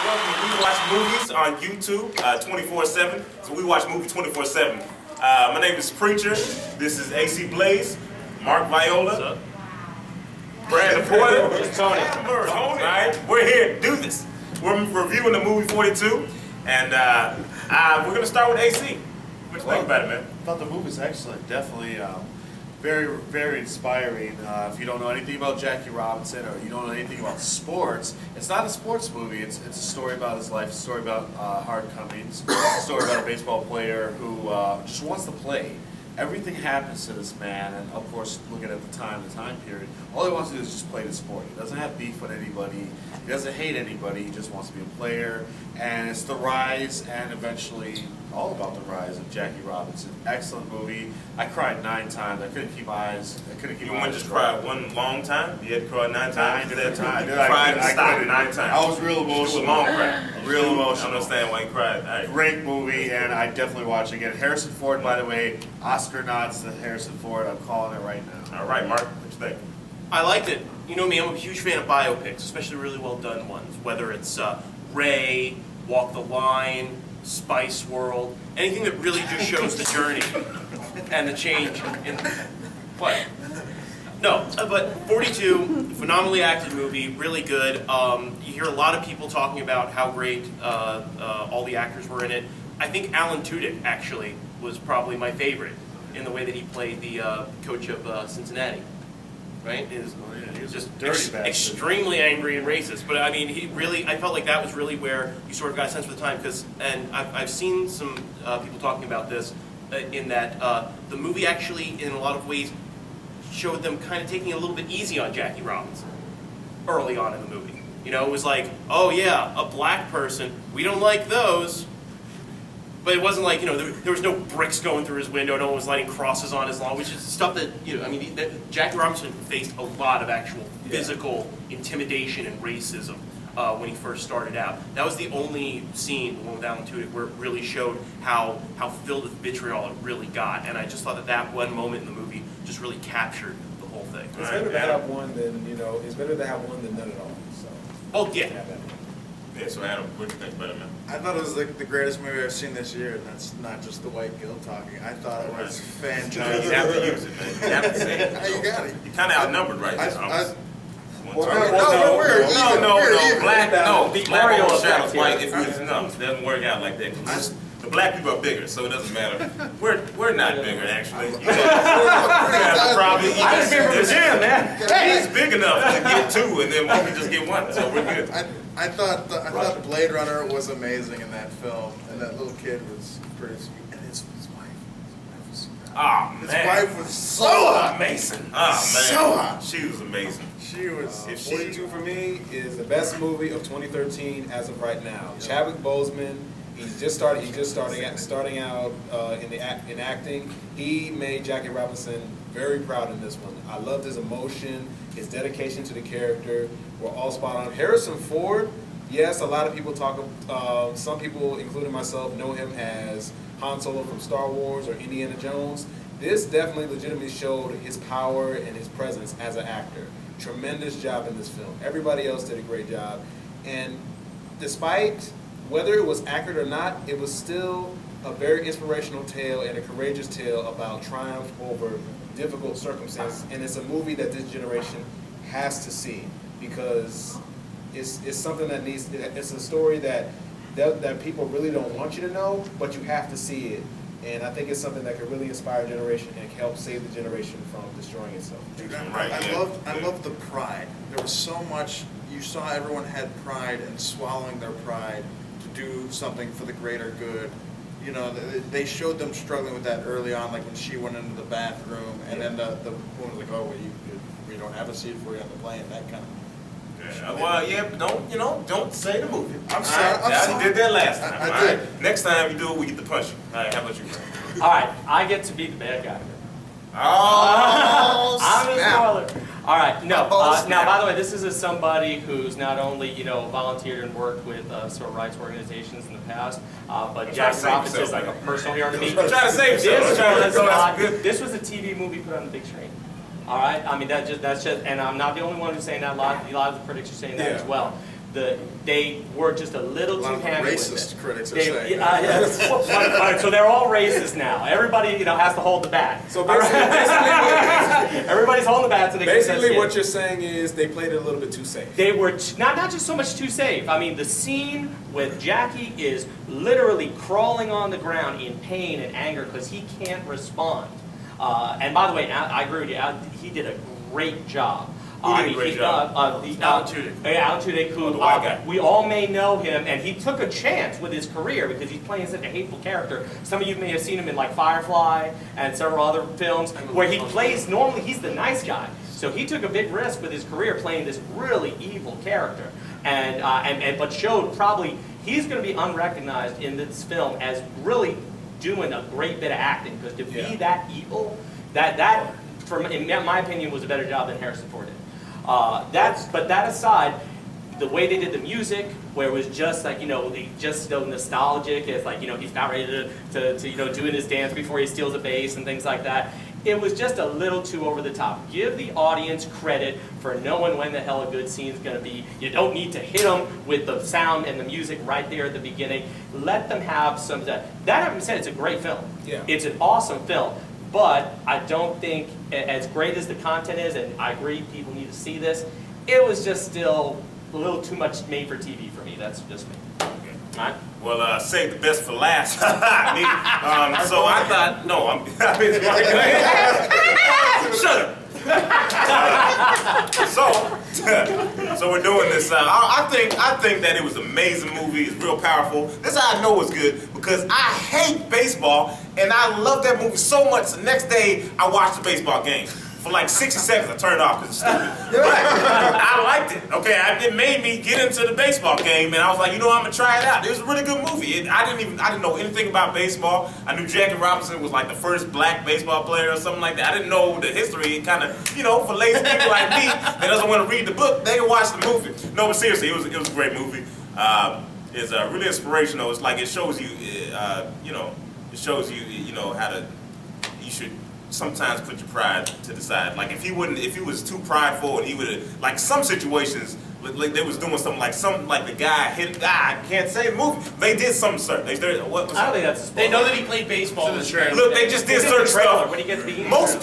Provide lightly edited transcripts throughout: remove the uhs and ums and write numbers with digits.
welcome to We Watch Movies on YouTube 24/7. So We Watch Movie 24/7. My name is Preacher. This is Acie Blaze, Mark Viola, Brandon Porter, Tony. All right, we're here to do this. We're reviewing the movie 42, and we're gonna start with AC. What you think about it, man? I thought the movie's excellent. Definitely very, very inspiring. If you don't know anything about Jackie Robinson or you don't know anything about sports, it's not a sports movie. It's a story about his life, a story about hard comings, a story about a baseball player who just wants to play. Everything happens to this man, and of course, looking at the time period, all he wants to do is just play the sport. He doesn't have beef with anybody. He doesn't hate anybody. He just wants to be a player. And it's the rise, and eventually, all about the rise of Jackie Robinson. Excellent movie. I cried 9 times. I couldn't keep my eyes. I couldn't keep my eyes. You just cried one long time? You had to cry 9 times? 9 different times. Cried and stopped 9 times. I was real emotional. Long cry. Real emotional. I understand why you cried. All right. Great movie, and I definitely watch it again. Harrison Ford, by the way, Oscar nods to Harrison Ford. I'm calling it right now. All right, Mark, what you think? I liked it. You know me, I'm a huge fan of biopics, especially really well done ones. Whether it's Ray, Walk the Line, Spice World, anything that really just shows the journey and the change in what? No, but 42, phenomenally acted movie, really good. You hear a lot of people talking about how great all the actors were in it. I think Alan Tudyk actually was probably my favorite in the way that he played the coach of Cincinnati. Right? He was Just dirty bastard. extremely angry and racist. But I mean, I felt like that was really where you sort of got a sense for the time. And I've seen some people talking about this in that the movie actually, in a lot of ways, showed them kind of taking a little bit easy on Jackie Robinson early on in the movie. You know, it was like, oh yeah, a black person, we don't like those. But it wasn't like, you know, there was no bricks going through his window, no one was lighting crosses on his lawn, which is stuff that, you know, I mean, Jackie Robinson faced a lot of actual physical intimidation and racism when he first started out. That was the only scene, the one with Alan Tudyk, where it really showed how filled with vitriol it really got. And I just thought that one moment in the movie just really captured the whole thing. It's better to have one than, you know, it's better to have one than none at all. So. Oh, yeah. Yeah, so Adam, what do you think about it, man? I thought it was the greatest movie I've seen this year, and that's not just the white guilt talking. I thought it was fantastic. You have to use it, man. You have to say it. You got it. You're kind of outnumbered right now. No, Black, no, Mario black effect shadows, white, if we, no, it doesn't work out like that. 'Cause the black people are bigger, so it doesn't matter. We're not bigger, actually. You guys probably even this gym, man. He's big enough to get 2, and then we can just get 1, so we're good. I thought Blade Runner was amazing in that film, and that little kid was pretty sweet. And his wife was Oh, his man. wife was so hot. Amazing. Oh, man. So hot. She was amazing. She was. If she, 42 for me is the best movie of 2013 as of right now. Chadwick Boseman, he's just starting out in acting. He made Jackie Robinson very proud in this one. I loved his emotion, his dedication to the character. We're all spot on. Harrison Ford, yes, a lot of people some people, including myself, know him as Han Solo from Star Wars or Indiana Jones. This definitely legitimately showed his power and his presence as an actor. Tremendous job in this film. Everybody else did a great job. And despite whether it was accurate or not, it was still a very inspirational tale and a courageous tale about triumph over difficult circumstances. And it's a movie that this generation has to see because it's something that it's a story that people really don't want you to know, but you have to see it. And I think it's something that could really inspire a generation and help save the generation from destroying itself. Dude, I loved the pride. There was so much. You saw everyone had pride and swallowing their pride to do something for the greater good. You know, they showed them struggling with that early on, like when she went into the bathroom, and then the woman was like, "Oh, well, we don't have a seat for you on the plane," that kind of. yeah, well, yeah, but don't say the movie. I'm sorry. I did that last time. I all did. right? Next time you do it, we get to punch you. All right, how about you? All right, I get to be the bad guy. Oh, I'm a snap. spoiler. All right, no. Oh, Now, snap. by the way, this is somebody who's not only volunteered and worked with civil rights organizations in the past, but Jackie Robinson is like a personal hero to me. I'm trying to save yourself. This was a TV movie put on the big screen. All right, I mean that's just, and I'm not the only one who's saying that. A lot of the critics are saying that as well. they were just a little A lot too of hammy with racist it. critics are saying Yeah, so they're all racist now. Everybody, has to hold the bat. So basically, Everybody's holding the bat, so they basically can what you're saying is they played it a little bit too safe. They were not just so much too safe. I mean, the scene with Jackie is literally crawling on the ground in pain and anger because he can't respond. And by the way, I agree with you. He did a great job. Who did a great job? Alan Tudyk. Yeah, Alan Tudyk, who the white guy. we all may know him, and he took a chance with his career because he's playing such a hateful character. Some of you may have seen him in like Firefly and several other films where he plays, normally he's the nice guy. So he took a big risk with his career playing this really evil character, but showed probably he's going to be unrecognized in this film as really doing a great bit of acting, because to be that evil, that in my opinion was a better job than Harrison Ford did. But that aside, the way they did the music, where it was just like, just so nostalgic, it's like, he's not ready to doing his dance before he steals a bass and things like that. It was just a little too over the top. Give the audience credit for knowing when the hell a good scene is going to be. You don't need to hit them with the sound and the music right there at the beginning. Let them have some of that. That having said, it's a great film. Yeah. It's an awesome film. But I don't think, as great as the content is, and I agree people need to see this, it was just still a little too much made for TV for me. That's just me. Okay. All right? Well, save the best for last. So I thought, no, I'm. Shut up. So we're doing this. I think that it was an amazing movie. It's real powerful. This is how I know it's good, because I hate baseball and I love that movie so much. The next day I watched the baseball game. For like 60 seconds, I turned it off because it's stupid. But I liked it. Okay, it made me get into the baseball game, and I was like, I'm gonna try it out. It was a really good movie. I didn't know anything about baseball. I knew Jackie Robinson was like the first black baseball player or something like that. I didn't know the history. It kind of, for lazy people like me that doesn't want to read the book, they can watch the movie. No, but seriously, it was a great movie. It's really inspirational. It's like it shows you, how to. You should sometimes put your pride to the side. Like if he was too prideful, and he would have, like some situations, like they was doing something like the guy hit a guy. I can't say the movie. They did something certain. I don't think that's. They know that he played baseball. Look, they just did certain stuff. When he gets the Most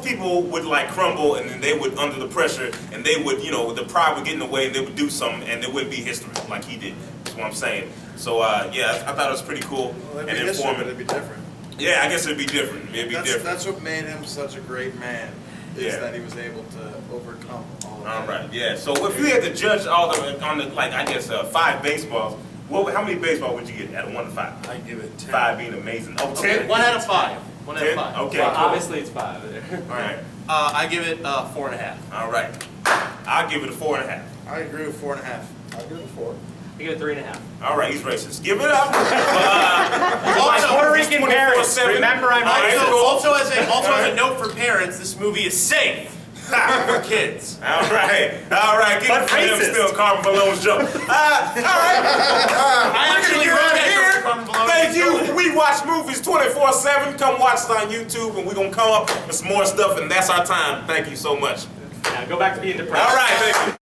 people would like crumble, and then they would under the pressure, and they would, the pride would get in the way, and they would do something, and it wouldn't be history like he did. That's what I'm saying. So I thought it was pretty cool and informative. It'd be different. Yeah, I guess it'd be different. It'd be different. That's what made him such a great man, is that he was able to overcome all of that. All right, yeah. So if you had to judge all the 5 baseballs, how many baseballs would you get out of 1 to 5? I give it 10. 5 being amazing. Oh, 10? Okay, 1 out of 5. 1 out of 10? 5. Okay, Well, cool. obviously it's 5. All right. I give it 4.5. All right. I'll give it a 4.5. I agree with 4.5. I'll give it a 4. I give it 3.5. All right, he's racist. Give it up. My Puerto Rican parents. Remember, I'm Also as a note for parents, this movie is safe for kids. All right. Give it for him still, Carmen Malone's joke. All right. I actually We're wrote gonna get out that of joke from here. Thank you. We watch movies 24/7. Come watch us on YouTube, and we're gonna come up with some more stuff, and that's our time. Thank you so much. Now go back to being depressed. All right. Thank you.